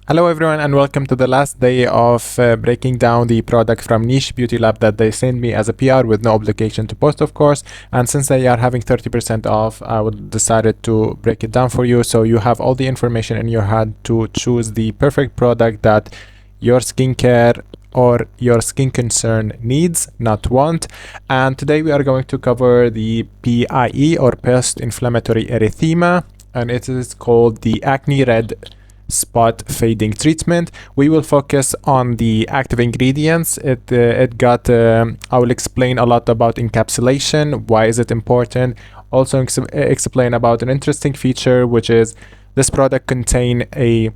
Hello everyone and welcome to the last day of breaking down the product from Niche Beauty Lab that they sent me as a PR with no obligation to post, of course. And since they are having 30% off, I would decided to break it down for you so you have all the information in your hand to choose the perfect product that your skincare or your skin concern needs, not want. And today we are going to cover the PIE or Post-Inflammatory Erythema, and it is called the Acne Red Spot Fading Treatment. We will focus on the active ingredients. I will explain a lot about encapsulation, why is it important. Also explain about an interesting feature, which is this product contain a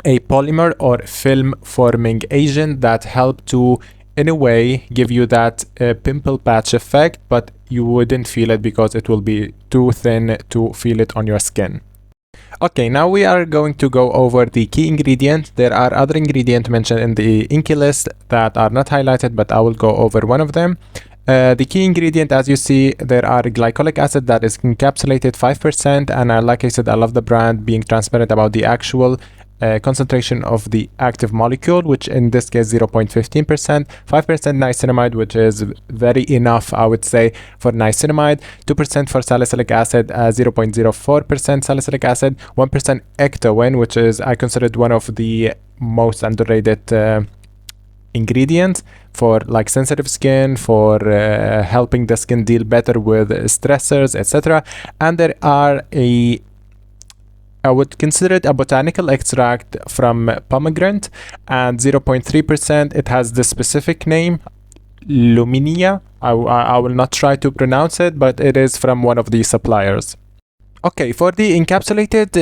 polymer or film forming agent that help to in a way give you that pimple patch effect, but you wouldn't feel it because it will be too thin to feel it on your skin. Okay, now we are going to go over the key ingredient. There are other ingredients mentioned in the Inky list that are not highlighted, but I will go over one of them. The key ingredient, as you see, there are glycolic acid that is encapsulated 5%, and like I said, I love the brand being transparent about the actual concentration of the active molecule, which in this case 0.15%, 5% niacinamide, which is very enough, I would say, for niacinamide, 2% for salicylic acid, 0.04% salicylic acid, 1% ectoin, which is I considered one of the most underrated ingredients for like sensitive skin, for helping the skin deal better with stressors, etc. And there are I would consider it a botanical extract from pomegranate, and 0.3%. It has the specific name, Luminia. I will not try to pronounce it, but it is from one of the suppliers. Okay, for the encapsulated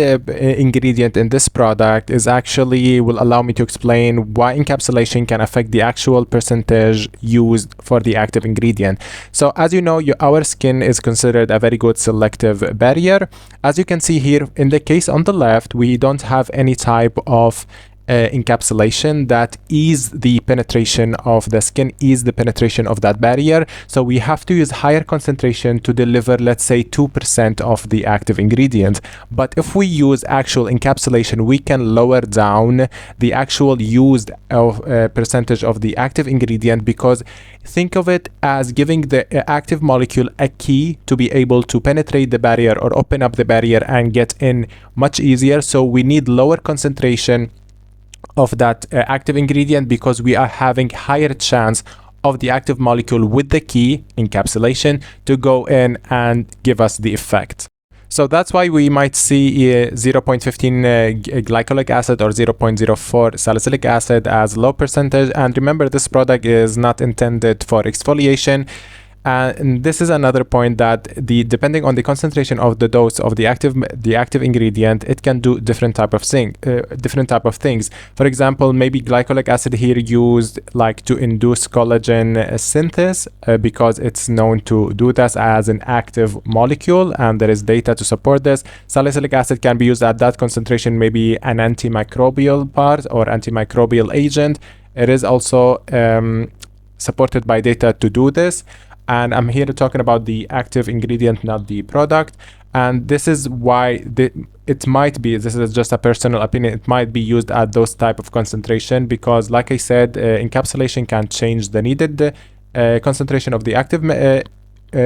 ingredient in this product is actually will allow me to explain why encapsulation can affect the actual percentage used for the active ingredient. So as you know, our skin is considered a very good selective barrier. As you can see here in the case on the left, we don't have any type of encapsulation that ease the penetration of the skin, ease the penetration of that barrier. So we have to use higher concentration to deliver, let's say, 2% of the active ingredient. But if we use actual encapsulation, we can lower down the actual used percentage of the active ingredient, because think of it as giving the active molecule a key to be able to penetrate the barrier or open up the barrier and get in much easier. So we need lower concentration of that active ingredient, because we are having higher chance of the active molecule with the key encapsulation to go in and give us the effect. So that's why we might see 0.15 glycolic acid or 0.04 salicylic acid as low percentage. And remember, this product is not intended for exfoliation. And this is another point, that depending on the concentration of the dose of the active ingredient, it can do different type of things. For example, maybe glycolic acid here used like to induce collagen synthesis, because it's known to do this as an active molecule, and there is data to support this. Salicylic acid can be used at that concentration, maybe an antimicrobial part or antimicrobial agent. It is also supported by data to do this. And I'm here talking about the active ingredient, not the product. And this is why it might be, this is just a personal opinion, it might be used at those type of concentration, because like I said, encapsulation can change the needed concentration of the active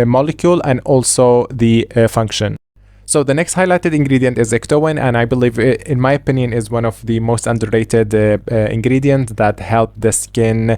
molecule and also the function. So the next highlighted ingredient is Ectoin, and I believe in my opinion is one of the most underrated ingredients that help the skin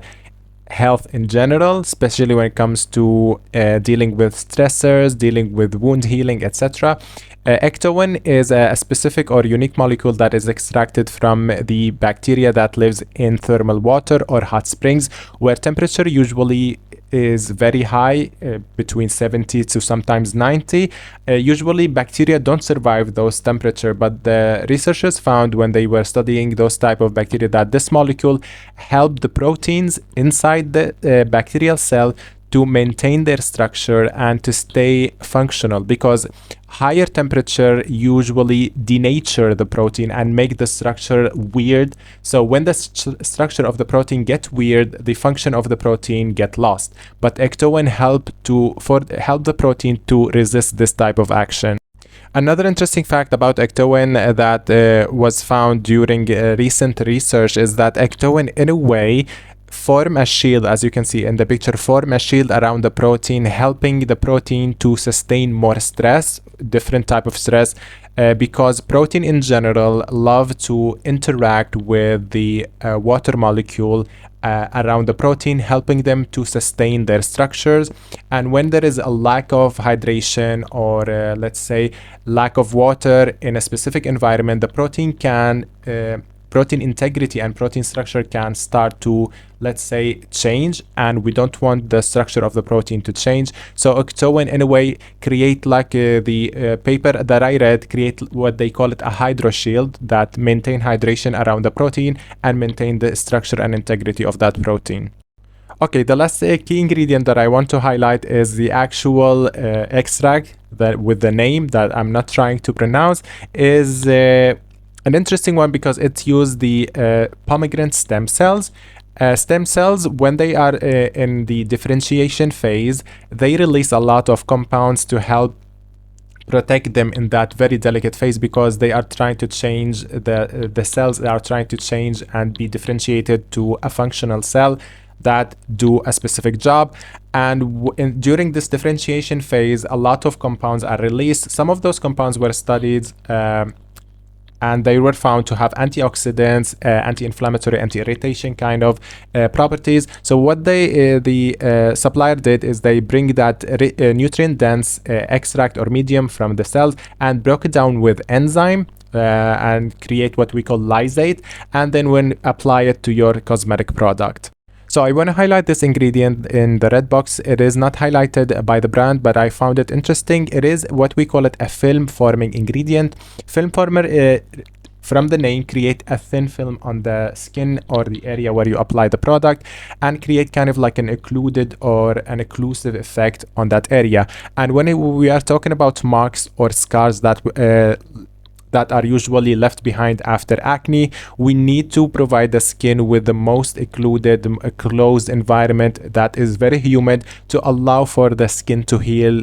health in general, especially when it comes to dealing with stressors, dealing with wound healing, etc. Ectoin is a specific or unique molecule that is extracted from the bacteria that lives in thermal water or hot springs, where temperature usually is very high, between 70 to sometimes 90. Usually bacteria don't survive those temperature, but the researchers found when they were studying those type of bacteria that this molecule helped the proteins inside the bacterial cell to maintain their structure and to stay functional, because higher temperature usually denature the protein and make the structure weird. So when the structure of the protein get weird, the function of the protein get lost. But Ectoin help the protein to resist this type of action. Another interesting fact about Ectoin that was found during recent research is that Ectoin, in a way, form a shield, as you can see in the picture, form a shield around the protein, helping the protein to sustain more stress, different type of stress, because protein in general love to interact with the water molecule around the protein, helping them to sustain their structures. And when there is a lack of hydration, or let's say lack of water in a specific environment, the protein can protein integrity and protein structure can start to, let's say, change, and we don't want the structure of the protein to change. So Ectoin, in a way, create like the paper that I read, create what they call it a hydro shield that maintain hydration around the protein and maintain the structure and integrity of that protein. Okay, the last key ingredient that I want to highlight is the actual extract that with the name that I'm not trying to pronounce is an interesting one because it used the pomegranate stem cells. Stem cells, when they are in the differentiation phase, they release a lot of compounds to help protect them in that very delicate phase, because they are trying to change the cells are trying to change and be differentiated to a functional cell that do a specific job. And during this differentiation phase, a lot of compounds are released. Some of those compounds were studied and they were found to have antioxidants, anti-inflammatory, anti-irritation kind of properties. So what the supplier did is they bring that nutrient-dense extract or medium from the cells and broke it down with enzyme and create what we call lysate, and then when apply it to your cosmetic product. So I want to highlight this ingredient in the red box. It is not highlighted by the brand, but I found it interesting. It is what we call it a film forming ingredient. Film former, from the name, create a thin film on the skin or the area where you apply the product and create kind of like an occluded or an occlusive effect on that area. And when we are talking about marks or scars that are usually left behind after acne, we need to provide the skin with the most occluded, closed environment that is very humid to allow for the skin to heal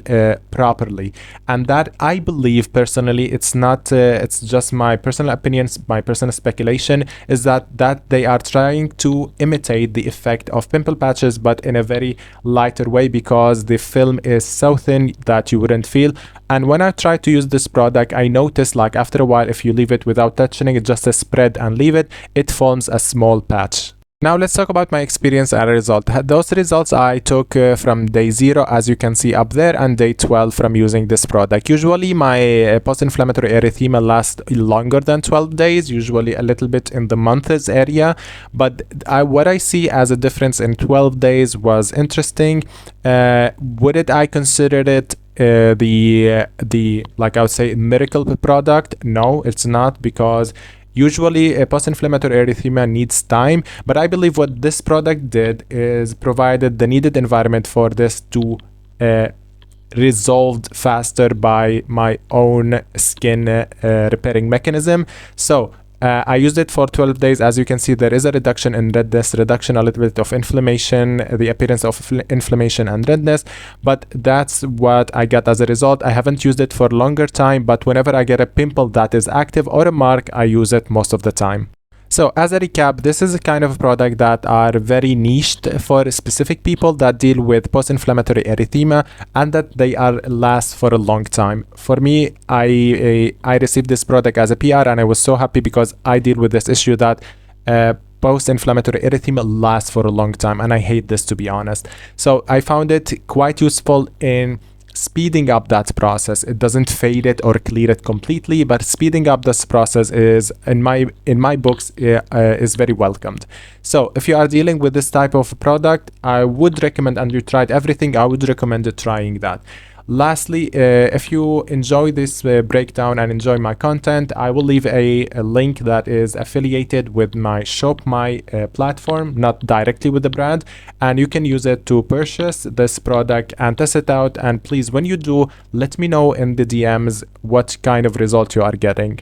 properly. And that, I believe personally, it's not it's just my personal opinions, my personal speculation, is that they are trying to imitate the effect of pimple patches, but in a very lighter way, because the film is so thin that you wouldn't feel. And when I tried to use this product, I noticed like after a while, if you leave it without touching it, just a spread and leave it, it forms a small patch. Now let's talk about my experience and result. Those results I took from day 0, as you can see up there, and day 12 from using this product. Usually my post-inflammatory erythema lasts longer than 12 days, usually a little bit in the months area, but what I see as a difference in 12 days was interesting. Would I consider it the like I would say miracle product? No, it's not, because usually a post-inflammatory erythema needs time, but I believe what this product did is provided the needed environment for this to resolved faster by my own skin repairing mechanism. So I used it for 12 days. As you can see, there is a reduction in redness, reduction a little bit of inflammation, the appearance of inflammation and redness, but that's what I got as a result. I haven't used it for a longer time, but whenever I get a pimple that is active or a mark, I use it most of the time. So as a recap, this is a kind of product that are very niched for specific people that deal with post-inflammatory erythema and that they are last for a long time. For me, I received this product as a PR and I was so happy because I deal with this issue that post-inflammatory erythema lasts for a long time, and I hate this, to be honest. So I found it quite useful in speeding up that process. It doesn't fade it or clear it completely, but speeding up this process is, in my books, is very welcomed. So if you are dealing with this type of product, I would recommend, and you tried everything, I would recommend trying that. Lastly, if you enjoy this breakdown and enjoy my content, I will leave a link that is affiliated with my Shop My platform, not directly with the brand, and you can use it to purchase this product and test it out. And please, when you do, let me know in the DMs what kind of result you are getting.